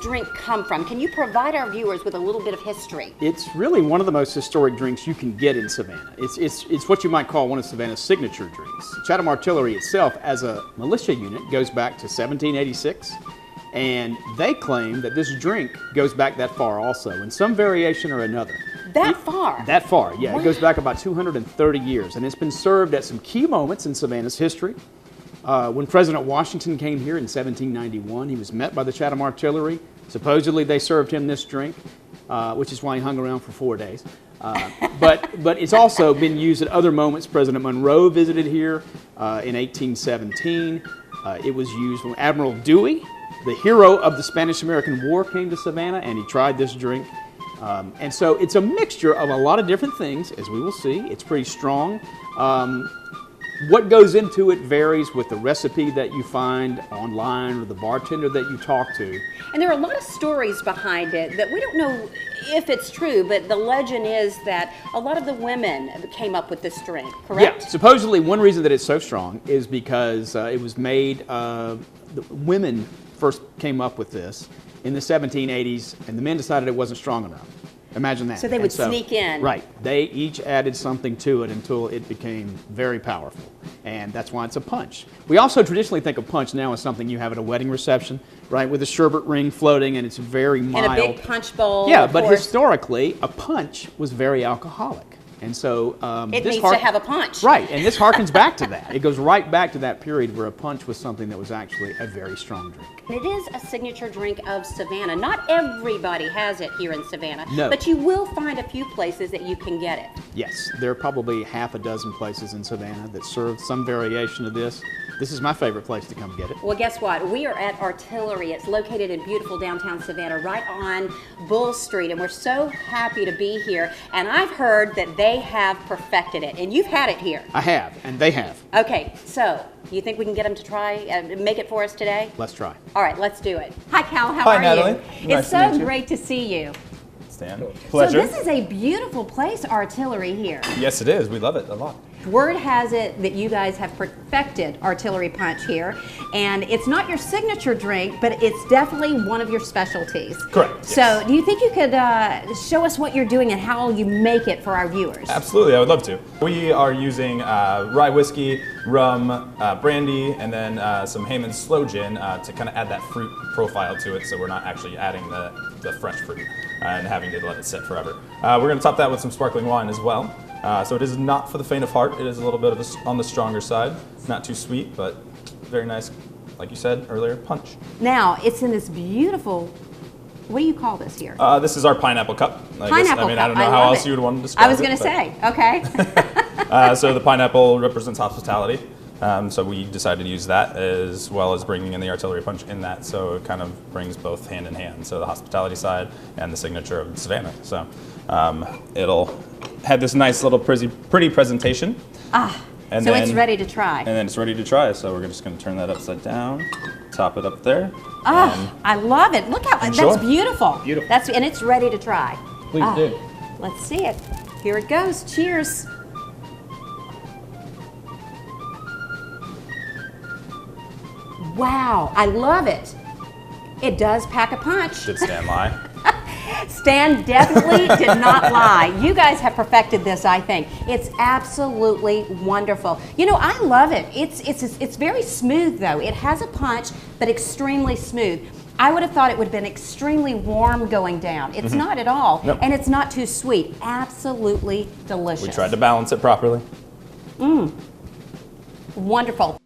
drink come from? Can you provide our viewers with a little bit of history? It's really one of the most historic drinks you can get in Savannah. It's what you might call one of Savannah's signature drinks. Chatham Artillery itself, as a militia unit, goes back to 1786, and they claim that this drink goes back that far also, in some variation or another. That far? That far, yeah. Wow. It goes back about 230 years, and it's been served at some key moments in Savannah's history. When President Washington came here in 1791, he was met by the Chatham Artillery. Supposedly they served him this drink, which is why he hung around for 4 days. But it's also been used at other moments. President Monroe visited here in 1817. It was used when Admiral Dewey, the hero of the Spanish-American War, came to Savannah, and he tried this drink. And so it's a mixture of a lot of different things, as we will see. It's pretty strong. What goes into it varies with the recipe that you find online or the bartender that you talk to. And there are a lot of stories behind it that we don't know if it's true, but the legend is that a lot of the women came up with this drink, correct? Yeah, supposedly one reason that it's so strong is because it was made, the women first came up with this in the 1780s, and the men decided it wasn't strong enough. Imagine that. So they would sneak in. Right. They each added something to it until it became very powerful. And that's why it's a punch. We also traditionally think of punch now as something you have at a wedding reception, right, with a sherbet ring floating, and it's very mild. And a big punch bowl. Yeah, but historically, a punch was very alcoholic. And so it needs to have a punch. Right, and this harkens back to that. It goes right back to that period where a punch was something that was actually a very strong drink. It is a signature drink of Savannah. Not everybody has it here in Savannah, no. But you will find a few places that you can get it. Yes, there are probably half a dozen places in Savannah that serve some variation of this. This is my favorite place to come get it. Well, guess what? We are at Artillery. It's located in beautiful downtown Savannah, right on Bull Street, and we're so happy to be here. And I've heard that they have perfected it, and you've had it here. I have, and they have. Okay, so you think we can get them to try make it for us today? Let's try. All right, let's do it. Hi, Cal. How Hi, are Natalie. you? Nice It's to meet so you. great to see you. Stan. Pleasure. So this is a beautiful place, Artillery here. Yes, it is. We love it a lot. Word has it that you guys have perfected Artillery Punch here, and it's not your signature drink, but it's definitely one of your specialties. Correct. So Yes. do you think you could show us what you're doing and how you make it for our viewers? Absolutely, I would love to. We are using rye whiskey, rum, brandy, and then some Hayman's Slow Gin to kind of add that fruit profile to it, so we're not actually adding the fresh fruit and having to let it sit forever. We're going to top that with some sparkling wine as well. So it is not for the faint of heart. It is a little bit of on the stronger side. Not too sweet, but very nice, like you said earlier, punch. Now, it's in this beautiful, what do you call this here? This is our pineapple cup. Pineapple I cup. don't know how else you would want to describe it. I was going to say, okay. So the pineapple represents hospitality. So we decided to use that as well as bringing in the artillery punch in that. So it kind of brings both hand in hand. So the hospitality side and the signature of Savannah. So it'll have this nice little pretty presentation. And so it's ready to try. And then it's ready to try. So we're just going to turn that upside down, top it up there. I love it. Look how enjoy. That's beautiful. Beautiful. And it's ready to try. Please do. Let's see it. Here it goes. Cheers. Wow, I love it. It does pack a punch. Did Stan lie? Stan definitely did not lie. You guys have perfected this, I think. It's absolutely wonderful. You know, I love it. It's very smooth, though. It has a punch, but extremely smooth. I would have thought it would have been extremely warm going down. It's not at all, Nope. and it's not too sweet. Absolutely delicious. We tried to balance it properly. Wonderful.